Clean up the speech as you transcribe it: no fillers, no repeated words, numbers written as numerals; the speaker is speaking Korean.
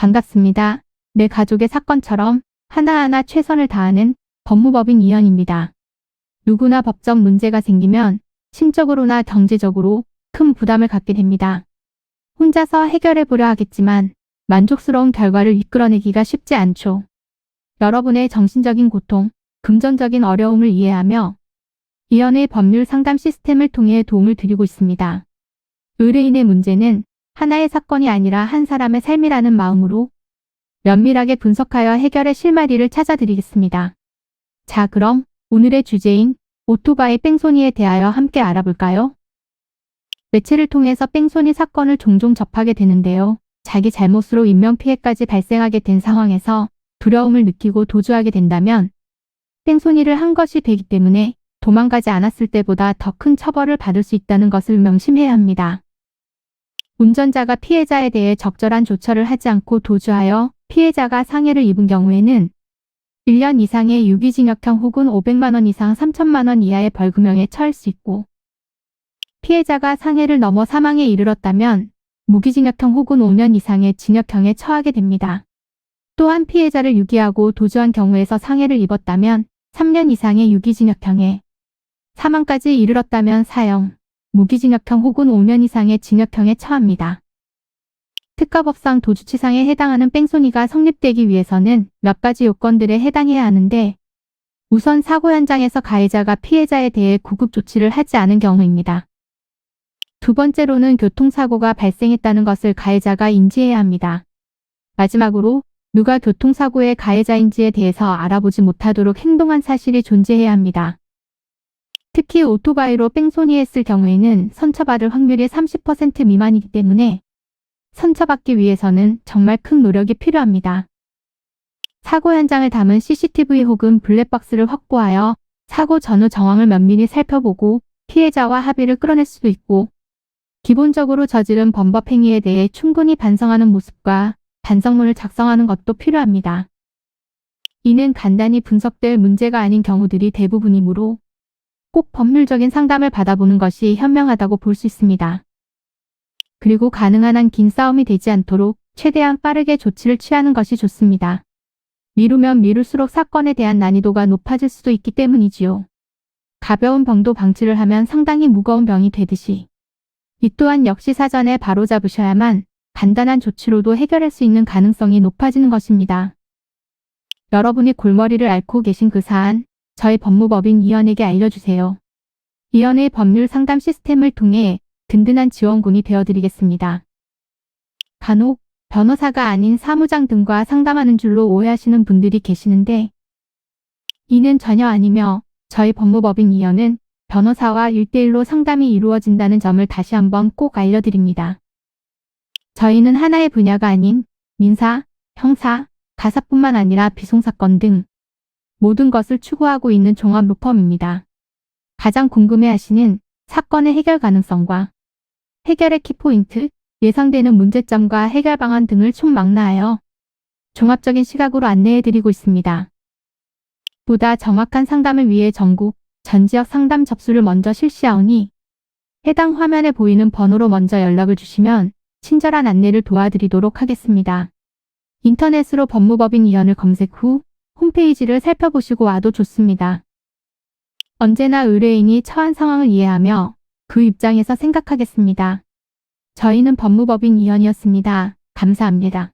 반갑습니다. 내 가족의 사건처럼 하나하나 최선을 다하는 법무법인 이현입니다. 누구나 법적 문제가 생기면 심적으로나 경제적으로 큰 부담을 갖게 됩니다. 혼자서 해결해 보려 하겠지만 만족스러운 결과를 이끌어내기가 쉽지 않죠. 여러분의 정신적인 고통, 금전적인 어려움을 이해하며 이현의 법률 상담 시스템을 통해 도움을 드리고 있습니다. 의뢰인의 문제는 하나의 사건이 아니라 한 사람의 삶이라는 마음으로 면밀하게 분석하여 해결의 실마리를 찾아드리겠습니다. 자, 그럼 오늘의 주제인 오토바이 뺑소니에 대하여 함께 알아볼까요? 매체를 통해서 뺑소니 사건을 종종 접하게 되는데요. 자기 잘못으로 인명피해까지 발생하게 된 상황에서 두려움을 느끼고 도주하게 된다면 뺑소니를 한 것이 되기 때문에 도망가지 않았을 때보다 더 큰 처벌을 받을 수 있다는 것을 명심해야 합니다. 운전자가 피해자에 대해 적절한 조처를 하지 않고 도주하여 피해자가 상해를 입은 경우에는 1년 이상의 유기징역형 혹은 500만 원 이상 3천만 원 이하의 벌금형에 처할 수 있고, 피해자가 상해를 넘어 사망에 이르렀다면 무기징역형 혹은 5년 이상의 징역형에 처하게 됩니다. 또한 피해자를 유기하고 도주한 경우에서 상해를 입었다면 3년 이상의 유기징역형에, 사망까지 이르렀다면 사형, 무기징역형 혹은 5년 이상의 징역형에 처합니다. 특가법상 도주치상에 해당하는 뺑소니가 성립되기 위해서는 몇 가지 요건들에 해당해야 하는데, 우선 사고 현장에서 가해자가 피해자에 대해 구급 조치를 하지 않은 경우입니다. 두 번째로는 교통사고가 발생했다는 것을 가해자가 인지해야 합니다. 마지막으로 누가 교통사고의 가해자인지에 대해서 알아보지 못하도록 행동한 사실이 존재해야 합니다. 특히 오토바이로 뺑소니했을 경우에는 선처받을 확률이 30% 미만이기 때문에 선처받기 위해서는 정말 큰 노력이 필요합니다. 사고 현장을 담은 CCTV 혹은 블랙박스를 확보하여 사고 전후 정황을 면밀히 살펴보고 피해자와 합의를 끌어낼 수도 있고, 기본적으로 저지른 범법 행위에 대해 충분히 반성하는 모습과 반성문을 작성하는 것도 필요합니다. 이는 간단히 분석될 문제가 아닌 경우들이 대부분이므로 꼭 법률적인 상담을 받아보는 것이 현명하다고 볼 수 있습니다. 그리고 가능한 한 긴 싸움이 되지 않도록 최대한 빠르게 조치를 취하는 것이 좋습니다. 미루면 미룰수록 사건에 대한 난이도가 높아질 수도 있기 때문이지요. 가벼운 병도 방치를 하면 상당히 무거운 병이 되듯이 이 또한 역시 사전에 바로잡으셔야만 간단한 조치로도 해결할 수 있는 가능성이 높아지는 것입니다. 여러분이 골머리를 앓고 계신 그 사안, 저희 법무법인 이현에게 알려주세요. 이현의 법률 상담 시스템을 통해 든든한 지원군이 되어드리겠습니다. 간혹 변호사가 아닌 사무장 등과 상담하는 줄로 오해하시는 분들이 계시는데, 이는 전혀 아니며 저희 법무법인 이현은 변호사와 1대1로 상담이 이루어진다는 점을 다시 한번 꼭 알려드립니다. 저희는 하나의 분야가 아닌 민사, 형사, 가사뿐만 아니라 비송사건 등 모든 것을 추구하고 있는 종합 로펌입니다. 가장 궁금해하시는 사건의 해결 가능성과 해결의 키포인트, 예상되는 문제점과 해결 방안 등을 총망라하여 종합적인 시각으로 안내해드리고 있습니다. 보다 정확한 상담을 위해 전국, 전 지역 상담 접수를 먼저 실시하오니 해당 화면에 보이는 번호로 먼저 연락을 주시면 친절한 안내를 도와드리도록 하겠습니다. 인터넷으로 법무법인 이현을 검색 후 홈페이지를 살펴보시고 와도 좋습니다. 언제나 의뢰인이 처한 상황을 이해하며 그 입장에서 생각하겠습니다. 저희는 법무법인 이현이었습니다. 감사합니다.